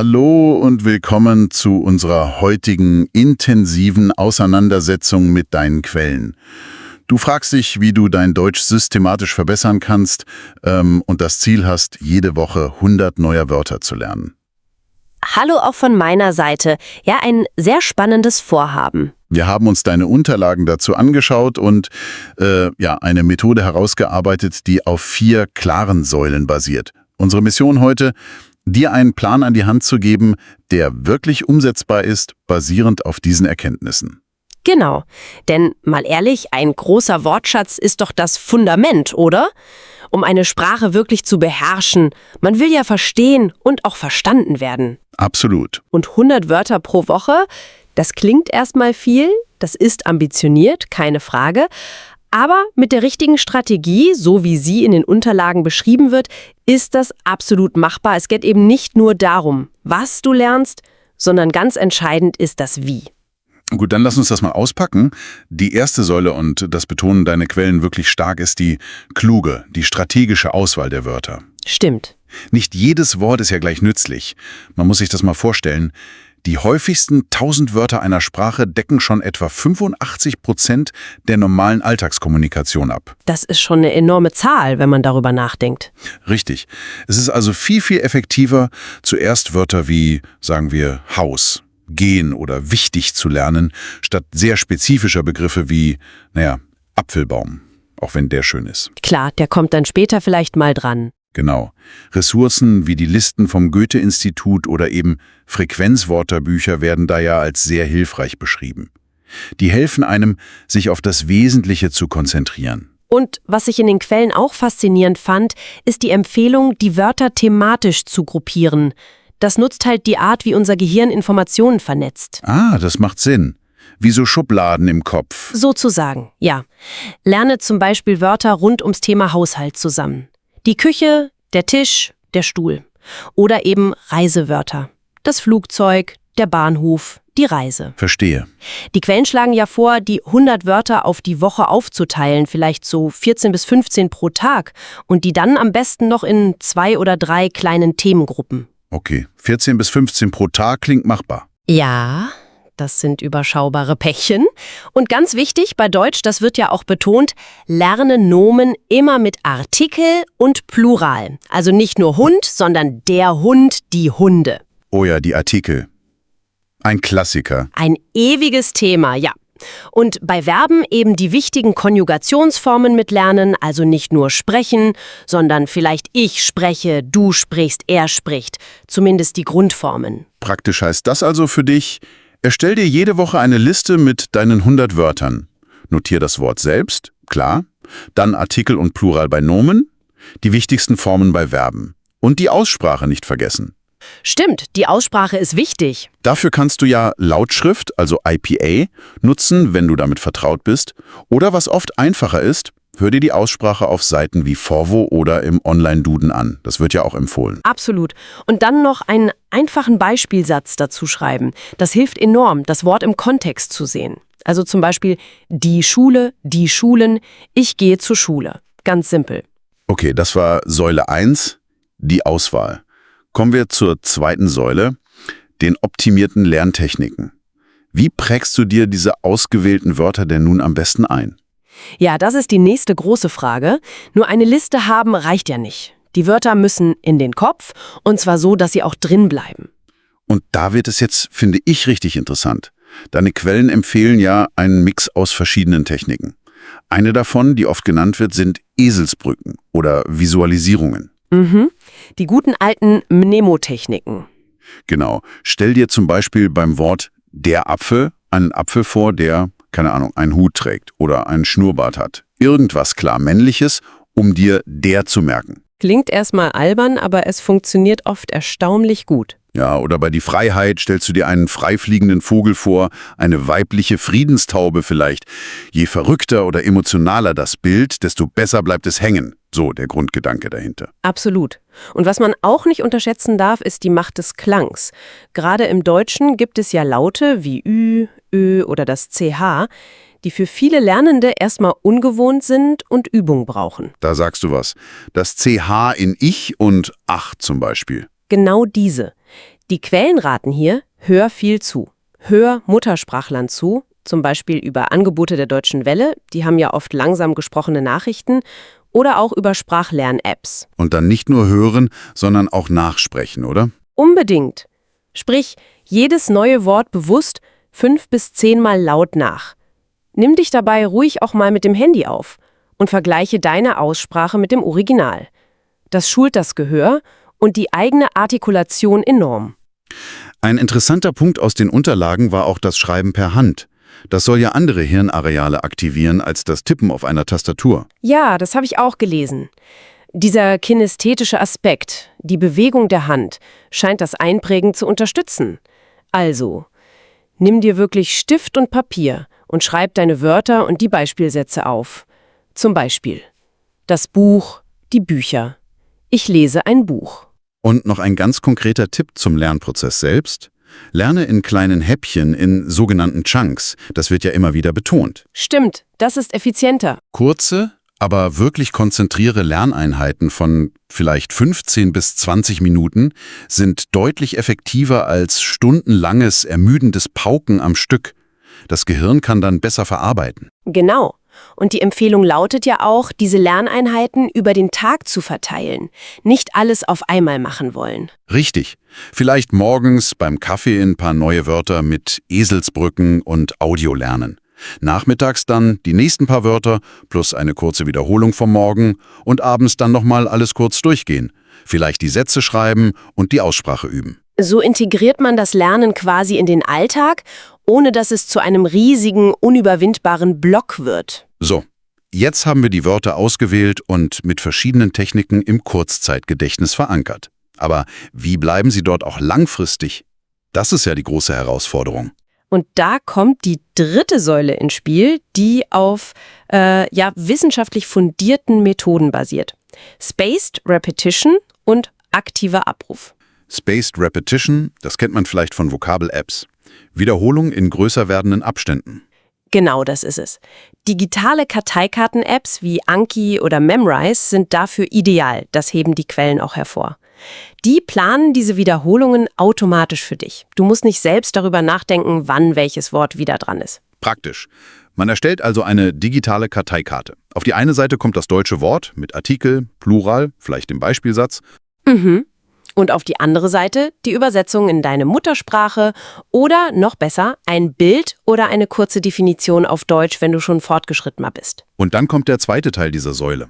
Hallo und willkommen zu unserer heutigen intensiven Auseinandersetzung mit deinen Quellen. Du fragst dich, wie du dein Deutsch systematisch verbessern kannst und das Ziel hast, jede Woche 100 neue Wörter zu lernen. Hallo auch von meiner Seite. Ja, ein sehr spannendes Vorhaben. Wir haben uns deine Unterlagen dazu angeschaut und eine Methode herausgearbeitet, die auf 4 klaren Säulen basiert. Unsere Mission heute: dir einen Plan an die Hand zu geben, der wirklich umsetzbar ist, basierend auf diesen Erkenntnissen. Genau. Denn mal ehrlich, ein großer Wortschatz ist doch das Fundament, oder? Um eine Sprache wirklich zu beherrschen. Man will ja verstehen und auch verstanden werden. Absolut. Und 100 Wörter pro Woche, das klingt erstmal viel, das ist ambitioniert, keine Frage. Aber mit der richtigen Strategie, so wie sie in den Unterlagen beschrieben wird, ist das absolut machbar. Es geht eben nicht nur darum, was du lernst, sondern ganz entscheidend ist das Wie. Gut, dann lass uns das mal auspacken. Die erste Säule, und das betonen deine Quellen wirklich stark, ist die kluge, die strategische Auswahl der Wörter. Stimmt. Nicht jedes Wort ist ja gleich nützlich. Man muss sich das mal vorstellen. Die häufigsten 1000 Wörter einer Sprache decken schon etwa 85% der normalen Alltagskommunikation ab. Das ist schon eine enorme Zahl, wenn man darüber nachdenkt. Richtig. Es ist also viel, viel effektiver, zuerst Wörter wie, sagen wir, Haus, gehen oder wichtig zu lernen, statt sehr spezifischer Begriffe wie, Apfelbaum, auch wenn der schön ist. Klar, der kommt dann später vielleicht mal dran. Genau. Ressourcen wie die Listen vom Goethe-Institut oder eben Frequenzwörterbücher werden da ja als sehr hilfreich beschrieben. Die helfen einem, sich auf das Wesentliche zu konzentrieren. Und was ich in den Quellen auch faszinierend fand, ist die Empfehlung, die Wörter thematisch zu gruppieren. Das nutzt halt die Art, wie unser Gehirn Informationen vernetzt. Ah, das macht Sinn. Wie so Schubladen im Kopf. Sozusagen, ja. Lerne zum Beispiel Wörter rund ums Thema Haushalt zusammen. Die Küche, der Tisch, der Stuhl. Oder eben Reisewörter. Das Flugzeug, der Bahnhof, die Reise. Verstehe. Die Quellen schlagen ja vor, die 100 Wörter auf die Woche aufzuteilen, vielleicht so 14 bis 15 pro Tag. Und die dann am besten noch in 2 oder 3 kleinen Themengruppen. Okay, 14 bis 15 pro Tag klingt machbar. Ja, das sind überschaubare Päckchen. Und ganz wichtig, bei Deutsch, das wird ja auch betont, lerne Nomen immer mit Artikel und Plural. Also nicht nur Hund, sondern der Hund, die Hunde. Oh ja, die Artikel. Ein Klassiker. Ein ewiges Thema, ja. Und bei Verben eben die wichtigen Konjugationsformen mitlernen, also nicht nur sprechen, sondern vielleicht ich spreche, du sprichst, er spricht. Zumindest die Grundformen. Praktisch heißt das also für dich: erstell dir jede Woche eine Liste mit deinen 100 Wörtern. Notier das Wort selbst, klar. Dann Artikel und Plural bei Nomen, die wichtigsten Formen bei Verben. Und die Aussprache nicht vergessen. Stimmt, die Aussprache ist wichtig. Dafür kannst du ja Lautschrift, also IPA, nutzen, wenn du damit vertraut bist. Oder was oft einfacher ist, hör dir die Aussprache auf Seiten wie Forvo oder im Online-Duden an. Das wird ja auch empfohlen. Absolut. Und dann noch einen einfachen Beispielsatz dazu schreiben. Das hilft enorm, das Wort im Kontext zu sehen. Also zum Beispiel die Schule, die Schulen, ich gehe zur Schule. Ganz simpel. Okay, das war Säule 1, die Auswahl. Kommen wir zur zweiten Säule, den optimierten Lerntechniken. Wie prägst du dir diese ausgewählten Wörter denn nun am besten ein? Ja, das ist die nächste große Frage. Nur eine Liste haben reicht ja nicht. Die Wörter müssen in den Kopf, und zwar so, dass sie auch drin bleiben. Und da wird es jetzt, finde ich, richtig interessant. Deine Quellen empfehlen ja einen Mix aus verschiedenen Techniken. Eine davon, die oft genannt wird, sind Eselsbrücken oder Visualisierungen. Die guten alten Mnemotechniken. Genau. Stell dir zum Beispiel beim Wort der Apfel einen Apfel vor, der, keine Ahnung, einen Hut trägt oder einen Schnurrbart hat. Irgendwas klar Männliches, um dir der zu merken. Klingt erstmal albern, aber es funktioniert oft erstaunlich gut. Ja, oder bei die Freiheit stellst du dir einen freifliegenden Vogel vor, eine weibliche Friedenstaube vielleicht. Je verrückter oder emotionaler das Bild, desto besser bleibt es hängen. So der Grundgedanke dahinter. Absolut. Und was man auch nicht unterschätzen darf, ist die Macht des Klangs. Gerade im Deutschen gibt es ja Laute wie Ü, Ö oder das CH, die für viele Lernende erstmal ungewohnt sind und Übung brauchen. Da sagst du was. Das CH in Ich und Ach zum Beispiel. Genau diese. Die Quellen raten hier, hör viel zu. Hör Muttersprachlern zu, zum Beispiel über Angebote der Deutschen Welle, die haben ja oft langsam gesprochene Nachrichten, oder auch über Sprachlern-Apps. Und dann nicht nur hören, sondern auch nachsprechen, oder? Unbedingt. Sprich, jedes neue Wort bewusst 5 bis 10 Mal laut nach. Nimm dich dabei ruhig auch mal mit dem Handy auf und vergleiche deine Aussprache mit dem Original. Das schult das Gehör und die eigene Artikulation enorm. Ein interessanter Punkt aus den Unterlagen war auch das Schreiben per Hand. Das soll ja andere Hirnareale aktivieren als das Tippen auf einer Tastatur. Ja, das habe ich auch gelesen. Dieser kinästhetische Aspekt, die Bewegung der Hand, scheint das Einprägen zu unterstützen. Also, nimm dir wirklich Stift und Papier und schreib deine Wörter und die Beispielsätze auf. Zum Beispiel: Das Buch, die Bücher. Ich lese ein Buch. Und noch ein ganz konkreter Tipp zum Lernprozess selbst. Lerne in kleinen Häppchen, in sogenannten Chunks. Das wird ja immer wieder betont. Stimmt, das ist effizienter. Kurze, aber wirklich konzentriere Lerneinheiten von vielleicht 15 bis 20 Minuten sind deutlich effektiver als stundenlanges, ermüdendes Pauken am Stück. Das Gehirn kann dann besser verarbeiten. Genau. Und die Empfehlung lautet ja auch, diese Lerneinheiten über den Tag zu verteilen. Nicht alles auf einmal machen wollen. Richtig. Vielleicht morgens beim Kaffee ein paar neue Wörter mit Eselsbrücken und Audio lernen. Nachmittags dann die nächsten paar Wörter plus eine kurze Wiederholung vom Morgen und abends dann nochmal alles kurz durchgehen. Vielleicht die Sätze schreiben und die Aussprache üben. So integriert man das Lernen quasi in den Alltag, ohne dass es zu einem riesigen, unüberwindbaren Block wird. So, jetzt haben wir die Wörter ausgewählt und mit verschiedenen Techniken im Kurzzeitgedächtnis verankert. Aber wie bleiben sie dort auch langfristig? Das ist ja die große Herausforderung. Und da kommt die dritte Säule ins Spiel, die auf wissenschaftlich fundierten Methoden basiert. Spaced Repetition und aktiver Abruf. Spaced Repetition, das kennt man vielleicht von Vokabel-Apps. Wiederholung in größer werdenden Abständen. Genau, das ist es. Digitale Karteikarten-Apps wie Anki oder Memrise sind dafür ideal. Das heben die Quellen auch hervor. Die planen diese Wiederholungen automatisch für dich. Du musst nicht selbst darüber nachdenken, wann welches Wort wieder dran ist. Praktisch. Man erstellt also eine digitale Karteikarte. Auf die eine Seite kommt das deutsche Wort mit Artikel, Plural, vielleicht dem Beispielsatz. Und auf die andere Seite die Übersetzung in deine Muttersprache oder, noch besser, ein Bild oder eine kurze Definition auf Deutsch, wenn du schon fortgeschrittener bist. Und dann kommt der zweite Teil dieser Säule.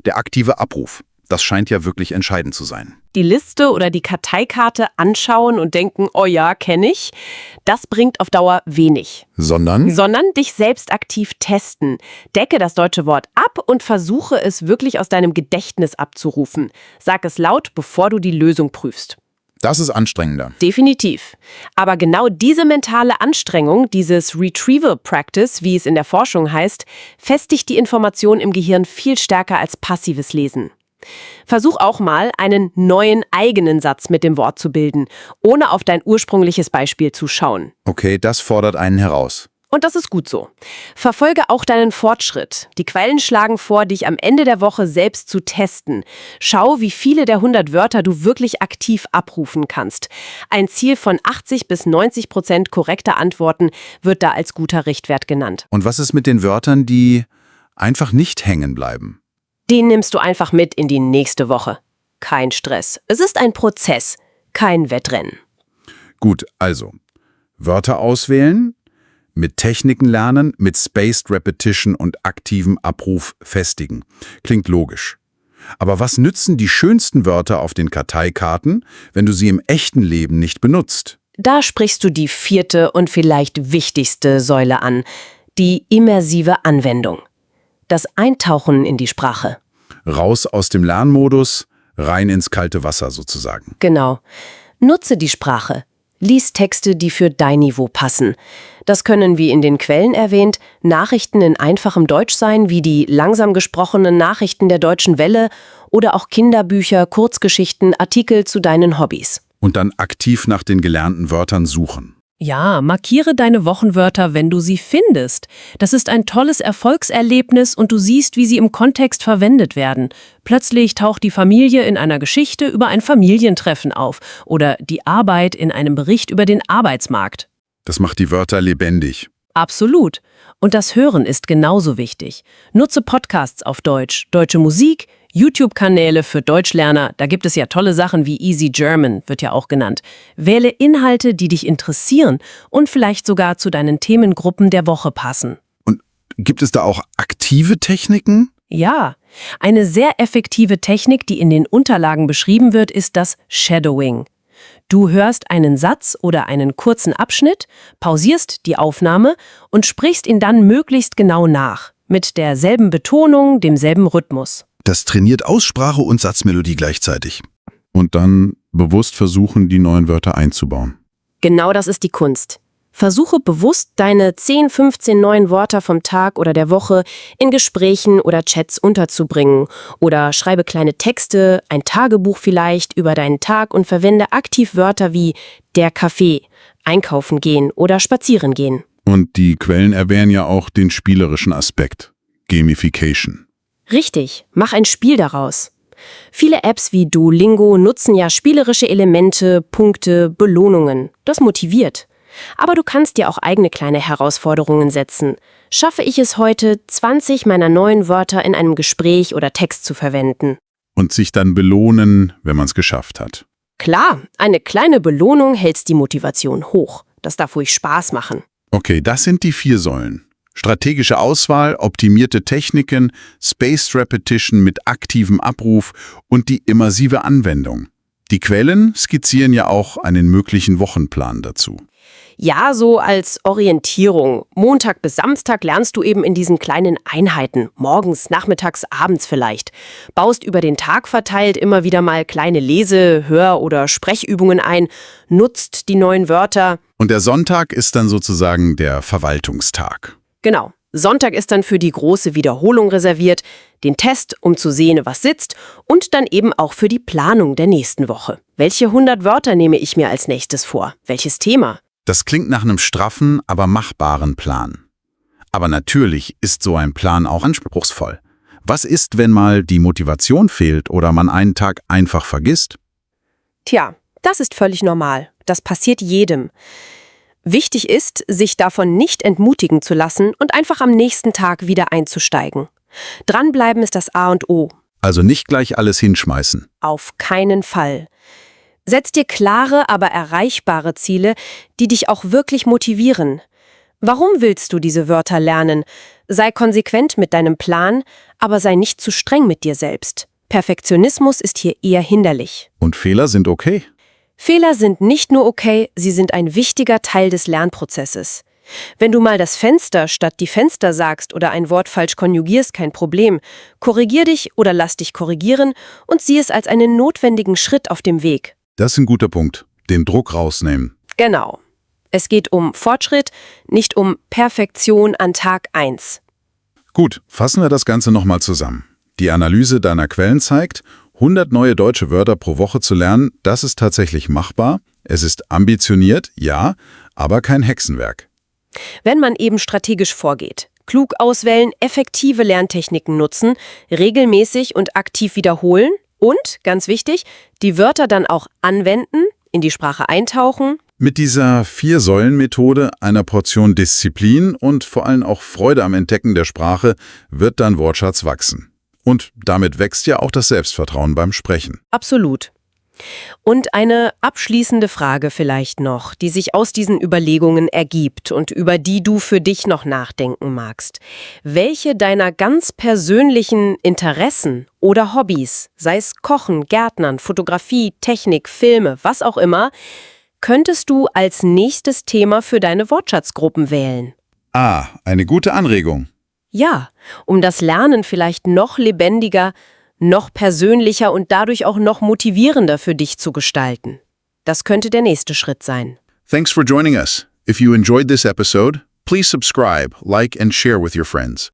Der aktive Abruf. Das scheint ja wirklich entscheidend zu sein. Die Liste oder die Karteikarte anschauen und denken, oh ja, kenne ich, das bringt auf Dauer wenig. Sondern Dich selbst aktiv testen. Decke das deutsche Wort ab und versuche es wirklich aus deinem Gedächtnis abzurufen. Sag es laut, bevor du die Lösung prüfst. das ist anstrengender. Definitiv. Aber genau diese mentale Anstrengung, dieses Retrieval Practice, wie es in der Forschung heißt, festigt die Information im Gehirn viel stärker als passives Lesen. Versuch auch mal, einen neuen eigenen Satz mit dem Wort zu bilden, ohne auf dein ursprüngliches Beispiel zu schauen. Okay, das fordert einen heraus. Und das ist gut so. Verfolge auch deinen Fortschritt. Die Quellen schlagen vor, dich am Ende der Woche selbst zu testen. Schau, wie viele der 100 Wörter du wirklich aktiv abrufen kannst. Ein Ziel von 80 bis 90% korrekter Antworten wird da als guter Richtwert genannt. Und was ist mit den Wörtern, die einfach nicht hängen bleiben? Den nimmst du einfach mit in die nächste Woche. Kein Stress. Es ist ein Prozess, kein Wettrennen. Gut, also Wörter auswählen, mit Techniken lernen, mit Spaced Repetition und aktivem Abruf festigen. Klingt logisch. Aber was nützen die schönsten Wörter auf den Karteikarten, wenn du sie im echten Leben nicht benutzt? Da sprichst du die 4. und vielleicht wichtigste Säule an, die immersive Anwendung. Das Eintauchen in die Sprache. Raus aus dem Lernmodus, rein ins kalte Wasser sozusagen. Genau. Nutze die Sprache. Lies Texte, die für dein Niveau passen. Das können, wie in den Quellen erwähnt, Nachrichten in einfachem Deutsch sein, wie die langsam gesprochenen Nachrichten der Deutschen Welle oder auch Kinderbücher, Kurzgeschichten, Artikel zu deinen Hobbys. Und dann aktiv nach den gelernten Wörtern suchen. Ja, markiere deine Wochenwörter, wenn du sie findest. Das ist ein tolles Erfolgserlebnis und du siehst, wie sie im Kontext verwendet werden. Plötzlich taucht die Familie in einer Geschichte über ein Familientreffen auf oder die Arbeit in einem Bericht über den Arbeitsmarkt. Das macht die Wörter lebendig. Absolut. Und das Hören ist genauso wichtig. Nutze Podcasts auf Deutsch, deutsche Musik, YouTube-Kanäle für Deutschlerner, da gibt es ja tolle Sachen wie Easy German, wird ja auch genannt. Wähle Inhalte, die dich interessieren und vielleicht sogar zu deinen Themengruppen der Woche passen. Und gibt es da auch aktive Techniken? Ja, eine sehr effektive Technik, die in den Unterlagen beschrieben wird, ist das Shadowing. Du hörst einen Satz oder einen kurzen Abschnitt, pausierst die Aufnahme und sprichst ihn dann möglichst genau nach, mit derselben Betonung, demselben Rhythmus. Das trainiert Aussprache und Satzmelodie gleichzeitig. Und dann bewusst versuchen, die neuen Wörter einzubauen. Genau das ist die Kunst. Versuche bewusst, deine 10, 15 neuen Wörter vom Tag oder der Woche in Gesprächen oder Chats unterzubringen. Oder schreibe kleine Texte, ein Tagebuch vielleicht über deinen Tag und verwende aktiv Wörter wie der Kaffee, einkaufen gehen oder spazieren gehen. Und die Quellen erwähnen ja auch den spielerischen Aspekt. Gamification. Richtig, mach ein Spiel daraus. Viele Apps wie Duolingo nutzen ja spielerische Elemente, Punkte, Belohnungen. Das motiviert. Aber du kannst dir auch eigene kleine Herausforderungen setzen. Schaffe ich es heute, 20 meiner neuen Wörter in einem Gespräch oder Text zu verwenden? Und sich dann belohnen, wenn man es geschafft hat. Klar, eine kleine Belohnung hält die Motivation hoch. Das darf ruhig Spaß machen. Okay, das sind die 4 Säulen. Strategische Auswahl, optimierte Techniken, Spaced Repetition mit aktivem Abruf und die immersive Anwendung. Die Quellen skizzieren ja auch einen möglichen Wochenplan dazu. Ja, so als Orientierung. Montag bis Samstag lernst du eben in diesen kleinen Einheiten. Morgens, nachmittags, abends vielleicht. Baust über den Tag verteilt immer wieder mal kleine Lese-, Hör- oder Sprechübungen ein. Nutzt die neuen Wörter. Und der Sonntag ist dann sozusagen der Verwaltungstag. Genau. Sonntag ist dann für die große Wiederholung reserviert, den Test, um zu sehen, was sitzt, und dann eben auch für die Planung der nächsten Woche. Welche 100 Wörter nehme ich mir als nächstes vor? Welches Thema? Das klingt nach einem straffen, aber machbaren Plan. Aber natürlich ist so ein Plan auch anspruchsvoll. Was ist, wenn mal die Motivation fehlt oder man einen Tag einfach vergisst? Tja, das ist völlig normal. Das passiert jedem. Wichtig ist, sich davon nicht entmutigen zu lassen und einfach am nächsten Tag wieder einzusteigen. Dranbleiben ist das A und O. Also nicht gleich alles hinschmeißen. Auf keinen Fall. Setz dir klare, aber erreichbare Ziele, die dich auch wirklich motivieren. Warum willst du diese Wörter lernen? Sei konsequent mit deinem Plan, aber sei nicht zu streng mit dir selbst. Perfektionismus ist hier eher hinderlich. Und Fehler sind okay. Fehler sind nicht nur okay, sie sind ein wichtiger Teil des Lernprozesses. Wenn du mal das Fenster statt die Fenster sagst oder ein Wort falsch konjugierst, kein Problem. Korrigier dich oder lass dich korrigieren und sieh es als einen notwendigen Schritt auf dem Weg. Das ist ein guter Punkt. Den Druck rausnehmen. Genau. Es geht um Fortschritt, nicht um Perfektion an Tag 1. Gut, fassen wir das Ganze nochmal zusammen. Die Analyse deiner Quellen zeigt, 100 neue deutsche Wörter pro Woche zu lernen, das ist tatsächlich machbar. Es ist ambitioniert, ja, aber kein Hexenwerk. Wenn man eben strategisch vorgeht, klug auswählen, effektive Lerntechniken nutzen, regelmäßig und aktiv wiederholen und, ganz wichtig, die Wörter dann auch anwenden, in die Sprache eintauchen. Mit dieser 4-Säulen-Methode, einer Portion Disziplin und vor allem auch Freude am Entdecken der Sprache wird dein Wortschatz wachsen. Und damit wächst ja auch das Selbstvertrauen beim Sprechen. Absolut. Und eine abschließende Frage vielleicht noch, die sich aus diesen Überlegungen ergibt und über die du für dich noch nachdenken magst. Welche deiner ganz persönlichen Interessen oder Hobbys, sei es Kochen, Gärtnern, Fotografie, Technik, Filme, was auch immer, könntest du als nächstes Thema für deine Wortschatzgruppen wählen? Ah, eine gute Anregung. Ja, um das Lernen vielleicht noch lebendiger, noch persönlicher und dadurch auch noch motivierender für dich zu gestalten. Das könnte der nächste Schritt sein. Thanks for joining us. If you enjoyed this episode, please subscribe, like and share with your friends.